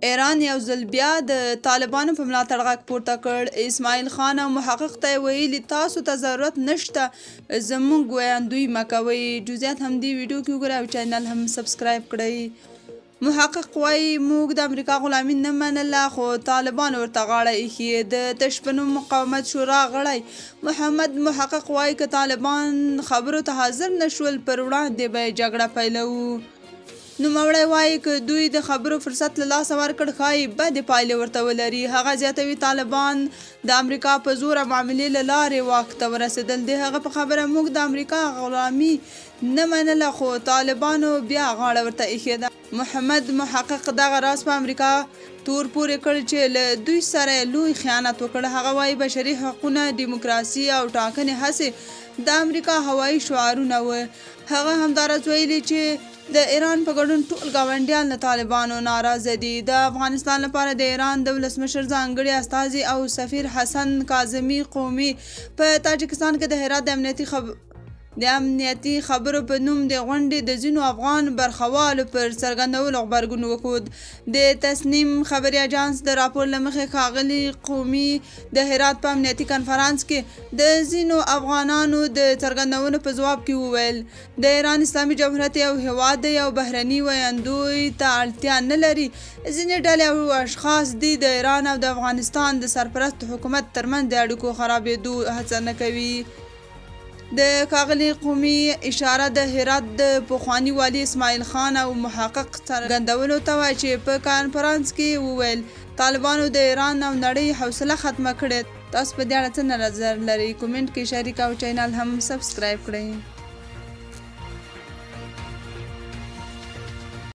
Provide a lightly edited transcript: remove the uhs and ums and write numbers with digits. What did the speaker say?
ایران یو ځل بیا د طالبانو په ملاتړ غږ پورته کړ. اسماعیل خان او محقق ته یې ویلي تاسو ته ضرورت نشته زموږ ویاندوی مه کوئ. جزئیات هم دې ویډیو کې وګورئ او چینل هم سبسکرایب کړئ. محقق وایي موږ د امریکا غلامي نه منله خو طالبان ورته غاړه ایښې. د تشبنو مقاومت شورا غړی محمد محقق وایي که طالبان خبرو ته حاضر نشول پر وړاندې به یې جګړه پیلوو. نوموړی وایي که دوی د خبرو فرصت له لاسه ورکړ ښایي بدې پایلې ورته ولري. هغه زیاتوي طالبان د امریکا په زوره معاملې له لارې واک ته ورسېدل. د هغه په خبره موږ د امریکا غلامي نه منله خو طالبانو بیا غاړه ورته ایښې ده. محمد محقق دغه راز په امریکا تور پورې کړ چې له دوی سره لوی خیانت وکړ. هغه وایي بشري حقونه، دیموکراسي او ټاکنې هسې د امریکا هوایي شعارونه وو. هغه همداراز ویلي چې د ایران په ګډون ټول ګاونډیان له طالبانو ناراضه دي. د افغانستان لپاره د ایران د ولسمشر ځانګړي استازي او سفیر حسن کاظمي قومي په تاجکستان کې د هرات د امنیتي خبرو په نوم د غونډې د ځینو افغان برخوالو پر څرګندولو غبرګون وښود. د تسنیم خبري اجانس د راپور له مخې ښاغلي قومي د هرات په امنیتي کنفرانس کې د ځینو افغانانو د څرګندونو په ځواب کې وویل د ایران اسلامي جمهوریت یو هیواد دی او بهرني ویاندوی ته اړتیا نه لري. ځینې ډلې او اشخاص دي د ایران او د افغانستان د سرپرست حکومت ترمنځ د اړیکو خرابېدو هڅه نه کوي. د ښاغلي قومي اشاره د هرات د پخواني والي اسماعیل خان او محقق څرګندولو ته وایي چې په کنفرانس کې وویل طالبانو د ایران او نړۍ حوصله ختمه کړې. تاسو په دې اړه څه نظر لرئ؟ کومنټ کې شریک او چینل هم سبسکرایب کړئ.